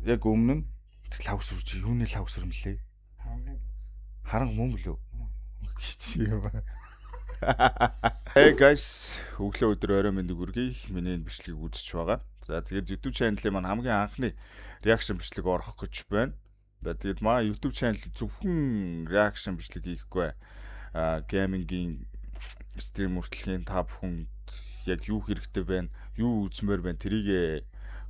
Яг өмнө нь лавсрч юуны лавсрм лээ. Харанг мөн лөө. Хичээ юм. Hey guys, өглөө өдөр орой мэндийг хүргэе. Миний энэ бичлэгийг үзэж байгаа. За тэгээд YouTube channel-ийн маань хамгийн анхны reaction бичлэг орох гэж байна. За тэгээд маа YouTube channel зөвхөн reaction бичлэг хийхгүй. Геймингийн стрим хүртэлхийн та бүхэнд яг юу хэрэгтэй байна, юу үзмээр байна тэрийг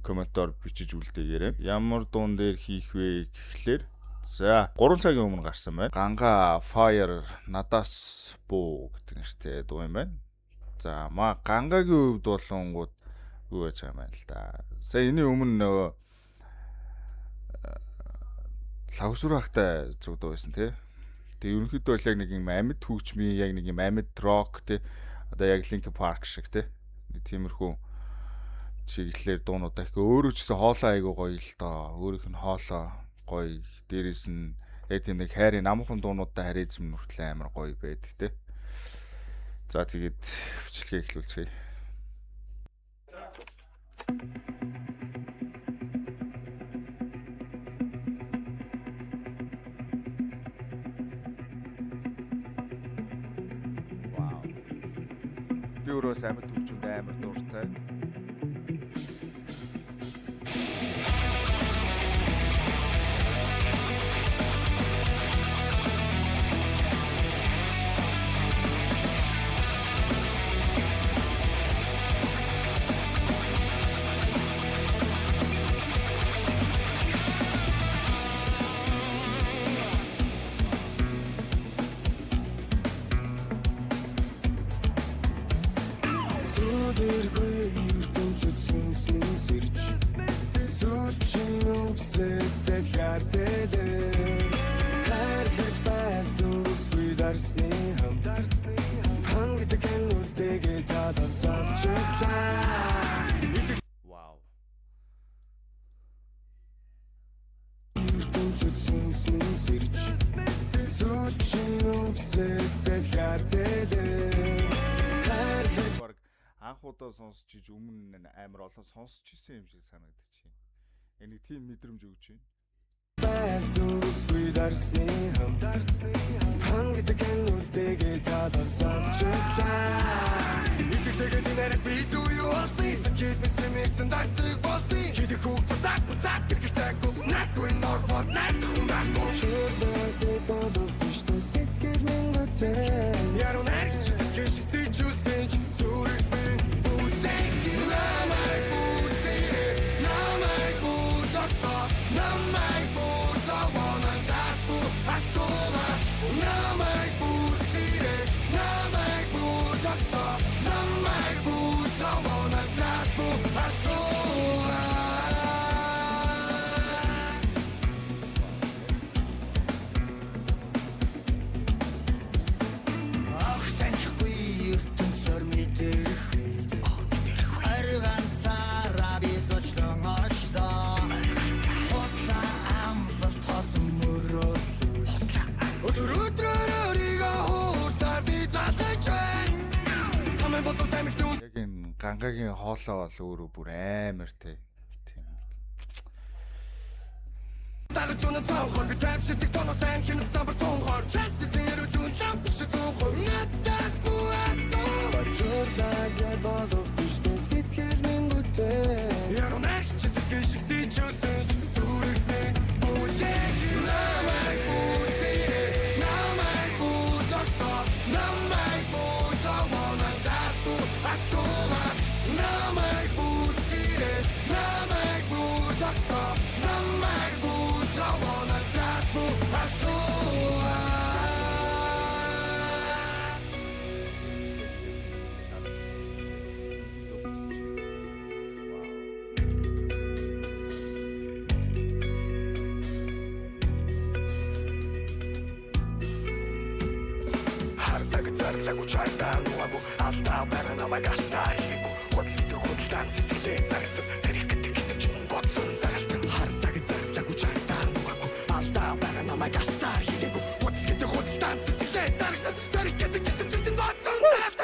комментоор бичиж үлдээгээрэй. Ямар дуун дээр хийх вэ гэхлээр за 3 цагийн өмнө гарсан байна. Ганга Fire надаас буу гэдэг нэртэй дуу юм байна. За маа гангагийн хувьд болонгууд юу яаж байгаа юм л да. Сая энэ өмнө нөгөө лавсурахтай зүг дуу байсан тий. Тэгээ ерөнхийдөө бол яг нэг юм амьд хөгжмийн яг нэг юм амьд рок тий. Одоо яг Linkin Park шиг тий. Тиймэрхүү чиглэлээр дуунуудаа их өөрөө ч гэсэн хоолоо айгуу гоё л доо. Өөрийнх нь хоолоо гоё. Дээрээс нь яг тийм нэг хайрын намхан дуунуудаа харизм нүртэл амар гоё байдаг тий. За тэгээд бичлэгээ эхлүүлцгээе. Вау. Би өөрөө амьд хөгжмөнд амар дуртай. Вау. Анх удаа сонсч иж өмнө амар олон сонсч ирсэн юм шиг санагдчих. Энийг тийм мэдрэмж өгч байна. Байсан бүсгүй дарсны хам хангид гэнүүлтэйгээ таларсавчглаа итгэдэг нэрс би юу олсон сэкэд мэсэмэрсэн дарцыг болсон хидэ хүүг цацаг буцаад гэрчээг наггүй норвод наггүй наггүй чөлөөтэй болов биштэй сэтгэл минь готээ яруу нэрч сэтгэл шиг сэжүүлсэн зүрх минь бүлээн намайг бүсээ намайг бүзаксаа намайг гангагийн хоолоо бол өөрөө бүр амар тий. Тийм. Тагчуна цаахор би тавьчих тоносайн хин самбар цонгор justice эрүүл лампш цонгор надаас буасаа бачуулаа болов биштэй сэтгэл минь бүтэй яруу наач сэтгэл шиг сэжүүлсэн зүрх минь бүлээн намайг бүсээ намайг бүзаксаа намайг бүзаваа надаас буасаа намайг бүсээ намайг бүзаксаа намайг бүзаваа надаас буасаа хартаг зарлаг учаатаа нуагу алтаа барна намайг алтаа хийгүү хөдлөлтөөр хөдлөлтөөр сэтгэлээ зарсан тэрийг гэдэг чинь бодлон заралт хартаг зарлаг учаатаа нуагу алтаа барна намайг алтаа хийгүү хөдлөлтөөр хөдлөлтөөр сэтгэлээ зарсан тэрийг гэдэг чинь бодлон заралт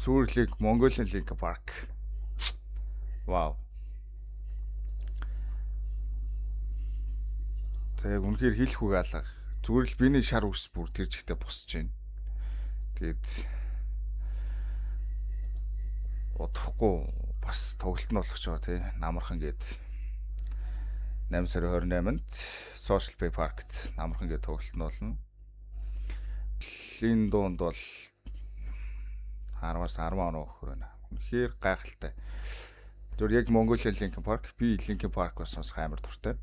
Зүрлэг Mongolian Linkin Park. Вау. Тэг үнэхээр хэлэх үг алга. Зүгээр л биний шар үс бүр тэр жигтэй босч байна. Тэгээд удахгүй бас тоглолт нь болох ч байгаа тий. Намархан гээд 8 сарын 28-нд Social Play Park-т намархан гээд тоглолт нь болно. Энэ дуунд бол 10-аас 10 оноо өгөх байна. Үнэхээр гайхалтай. Зөв яг Mongolian Linkin Park, би Linkin Park бас сонсох амар дуртай.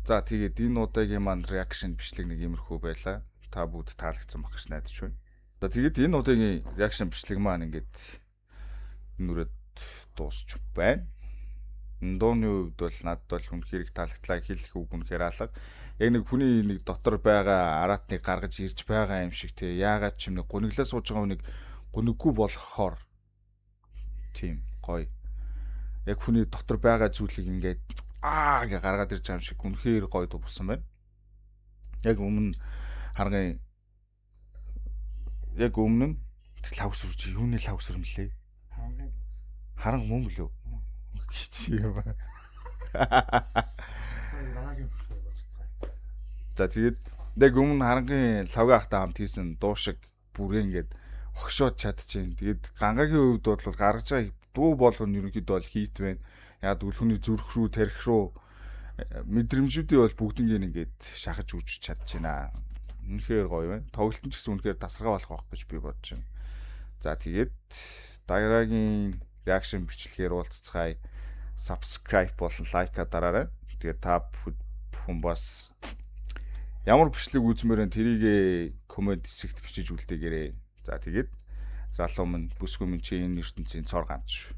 За тэгээд энэ удаагийн маань reaction бичлэг нэг иймэрхүү байлаа. Та бүгд таалагдсан баг гэж найдаж байна. За тэгээд энэ удаагийн reaction бичлэг маань ингээд нүрээд дуусч байна. Энэ дууны хувьд бол надад бол үнэхээр их таалагдлаа, хэлэх үг үнэхээр алга. Яг нэг хүний нэг дотор байгаа араатныг гаргаж ирж байгаа юм шиг тий. Яагаад ч юм нэг гуниглаа сууж байгаа хүнийг гуниггүй болгохоор тийм гоё. Яг хүний дотор байгаа зүйлийг ингээд гэ гаргаад ирж байгаа юм шиг үнэхээр гоё дуусан байна. Яг өмнө харгын яг өмнө нь лавс үрж юуны лавс өрмлээ. Харанг мөн лөө. Хичээ юм. За тэгээд яг өмнө харангийн лавга ахтай хамт хийсэн дуу шиг бүрээ ингээд огшоод чадчихээн. Тэгээд гангагийн хувьд бол гаргаж байгаа дуу болгоно ерөнхийдөө бол хийт байна. Яг үлхүний зүрх рүү тарих руу мэдрэмжүүдээ бол бүгднийг ингээд шахаж үүж чадчихна. Үнэхээр гоё байна. Тоглолт нь ч гэсэн үнэхээр тасархаа болох байх гэж би бодож байна. За тэгээд дараагийн реакшн бичлэгээр уулзцгаая. Subscribe болон лайка дараарай. Тэгээд та бүхэн бас ямар бичлэг үзмээрэн тэрийг комент хэсэгт бичиж үлдээгээрэй. За тэгээд залуу минь бүсгүй минь чи энэ ертөнцийн цор ганц.